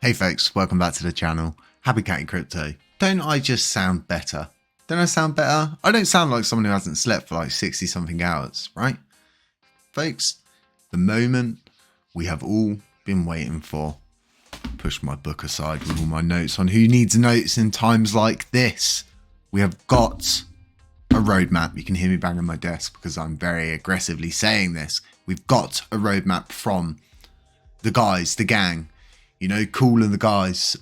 Hey folks, welcome back to the channel. Happy Catty Crypto. Don't I just sound better? Don't I sound better? I don't sound like someone who hasn't slept for like 60 something hours, right? Folks, the moment we have all been waiting for. Push my book aside with all my notes on who needs notes in times like this. We have got a roadmap. You can hear me banging my desk because I'm very aggressively saying this. We've got a roadmap from the guys, the gang. You know, Cool and the guys,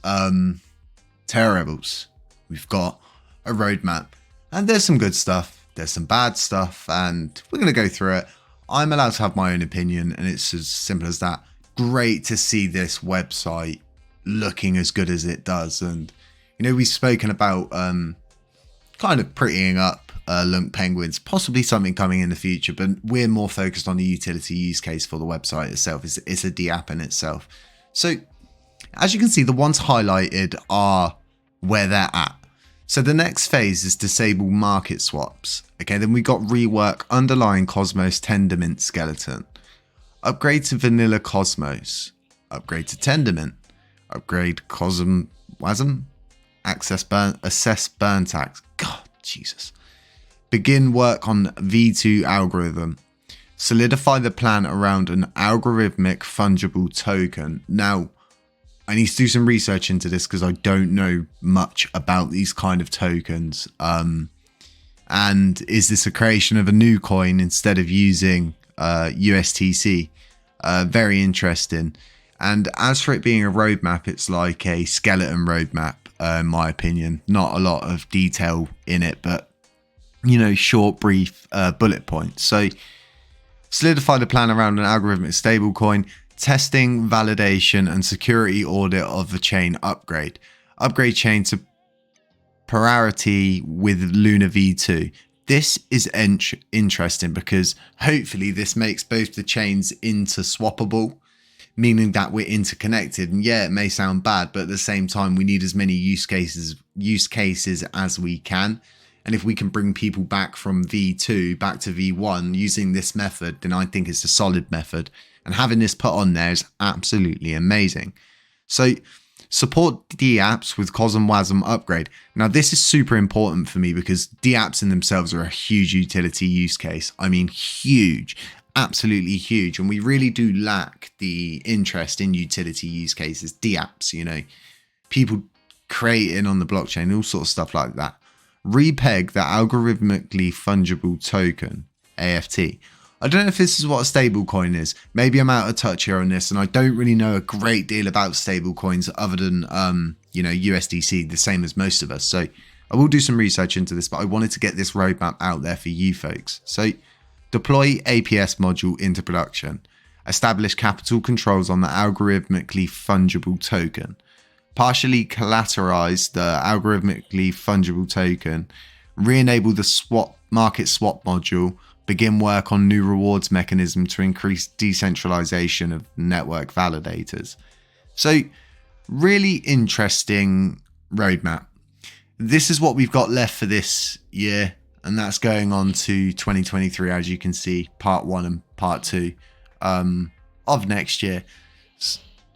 Terra Rebels. We've got a roadmap, and there's some good stuff, there's some bad stuff, and we're going to go through it. I'm allowed to have my own opinion, and it's as simple as that. Great to see this website looking as good as it does. And, you know, we've spoken about kind of prettying up LUNCPenguins, possibly something coming in the future, but we're more focused on the utility use case for the website itself. It's a D app in itself. So, as you can see, the ones highlighted are where they're at. So the next phase is disable market swaps. Okay, then we got rework underlying Cosmos Tendermint skeleton. Upgrade to vanilla Cosmos. Upgrade to Tendermint. Upgrade WASM. Assess burn tax. God, Jesus. Begin work on V2 algorithm. Solidify the plan around an algorithmic fungible token. Now, I need to do some research into this because I don't know much about these kind of tokens. And is this a creation of a new coin instead of using USTC? Very interesting. And as for it being a roadmap, it's like a skeleton roadmap, in my opinion. Not a lot of detail in it, but, you know, short, brief bullet points. So, solidify the plan around an algorithmic stablecoin. Testing, validation, and security audit of the chain upgrade. Upgrade chain to parity with Luna V2. This is interesting because hopefully this makes both the chains interswappable, meaning that we're interconnected. And yeah, it may sound bad, but at the same time, we need as many use cases as we can. And if we can bring people back from V2 back to V1 using this method, then I think it's a solid method. And having this put on there is absolutely amazing. So support DApps with COSM WASM upgrade. Now this is super important for me because DApps in themselves are a huge utility use case. I mean, huge, absolutely huge. And we really do lack the interest in utility use cases, DApps, you know, people creating on the blockchain, all sorts of stuff like that. Repeg the algorithmically fungible token, AFT. I don't know if this is what a stable coin is. Maybe I'm out of touch here on this, and I don't really know a great deal about stable coins other than, you know, USDC, the same as most of us. So I will do some research into this, but I wanted to get this roadmap out there for you folks. So deploy APS module into production. Establish capital controls on the algorithmically fungible token. Partially collateralize the algorithmically fungible token. Re-enable the market swap module. Begin work on new rewards mechanism to increase decentralization of network validators. So really interesting roadmap. This is what we've got left for this year, and that's going on to 2023, as you can see, part 1 and part 2 of next year.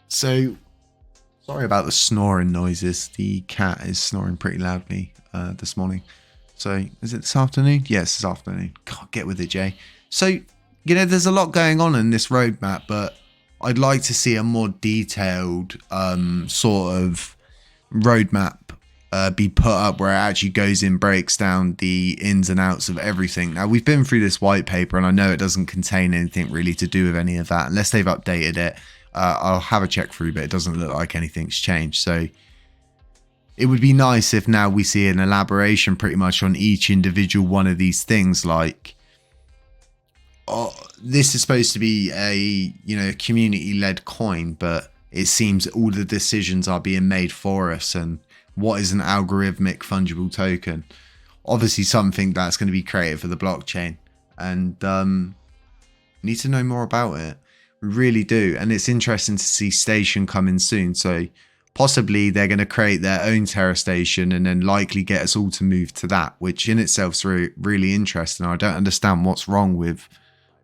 So sorry about the snoring noises. The cat is snoring pretty loudly this morning. So, is it this afternoon? Yes, this afternoon. God, get with it, Jay. So, you know, there's a lot going on in this roadmap, but I'd like to see a more detailed sort of roadmap be put up where it actually goes in, breaks down the ins and outs of everything. Now, we've been through this white paper, and I know it doesn't contain anything really to do with any of that. Unless they've updated it, I'll have a check through, but it doesn't look like anything's changed. So, it would be nice if now we see an elaboration pretty much on each individual one of these things. Like, oh, this is supposed to be a, you know, community-led coin, but it seems all the decisions are being made for us. And what is an algorithmic fungible token? Obviously something that's going to be created for the blockchain. And need to know more about it. We really do. And it's interesting to see Station coming soon. So possibly they're going to create their own Terra station and then likely get us all to move to that, which in itself is really interesting. I don't understand what's wrong with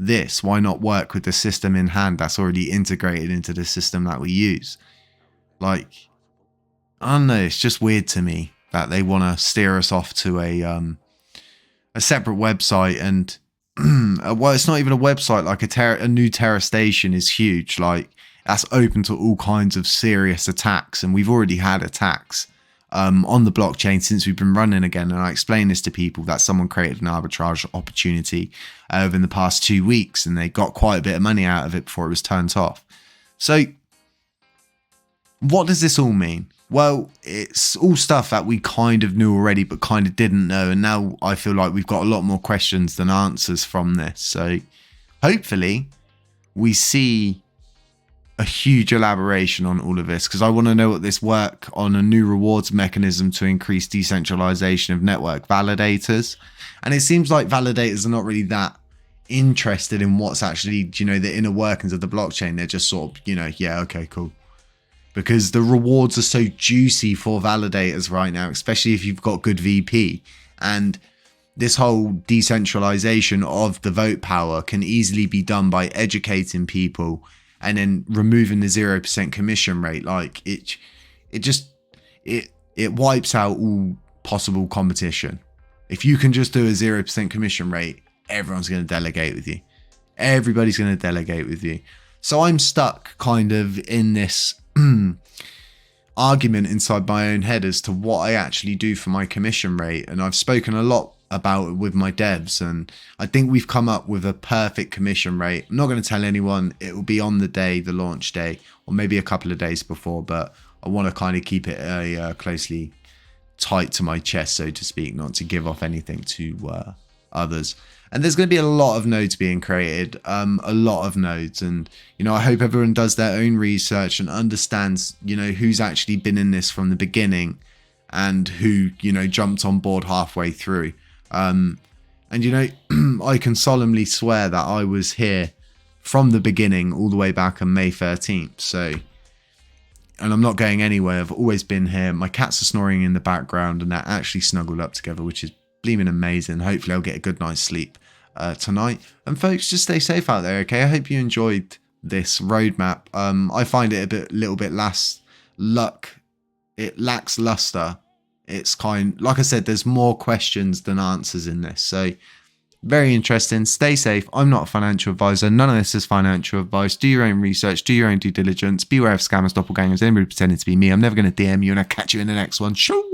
this. Why not work with the system in hand that's already integrated into the system that we use? Like, I don't know, it's just weird to me that they want to steer us off to a separate website. And well, it's not even a website. Like a new Terra station is huge. Like, that's open to all kinds of serious attacks, and we've already had attacks on the blockchain since we've been running again. And I explained this to people that someone created an arbitrage opportunity within the past 2 weeks, and they got quite a bit of money out of it before it was turned off. So what does this all mean? Well, it's all stuff that we kind of knew already, but kind of didn't know. And now I feel like we've got a lot more questions than answers from this. So hopefully we see a huge elaboration on all of this, because I want to know what this work on a new rewards mechanism to increase decentralization of network validators. And it seems like validators are not really that interested in what's actually, the inner workings of the blockchain. They're just sort of, yeah, okay, cool. Because the rewards are so juicy for validators right now, especially if you've got good VP. And this whole decentralization of the vote power can easily be done by educating people and then removing the 0% commission rate. Like it wipes out all possible competition. If you can just do a 0% commission rate, everyone's going to delegate with you. Everybody's going to delegate with you. So I'm stuck kind of in this argument inside my own head as to what I actually do for my commission rate. And I've spoken a lot about it with my devs, and I think we've come up with a perfect commission rate. I'm not going to tell anyone. It will be on the day, the launch day, or maybe a couple of days before, but I want to kind of keep it closely tight to my chest, so to speak, not to give off anything to others. And there's going to be a lot of nodes being created, a lot of nodes. And, I hope everyone does their own research and understands, who's actually been in this from the beginning and who, jumped on board halfway through. And, I can solemnly swear that I was here from the beginning all the way back on May 13th. So, and I'm not going anywhere. I've always been here. My cats are snoring in the background, and they're actually snuggled up together, which is bleeming amazing. Hopefully I'll get a good night's sleep tonight. And folks, just stay safe out there, okay? I hope you enjoyed this roadmap. I find it a little bit it lacks luster. It's like I said, there's more questions than answers in this. So very interesting. Stay safe. I'm not a financial advisor. None of this is financial advice. Do your own research. Do your own due diligence. Beware of scammers, doppelgangers, anybody pretending to be me. I'm never going to DM you, and I'll catch you in the next one. Shoo!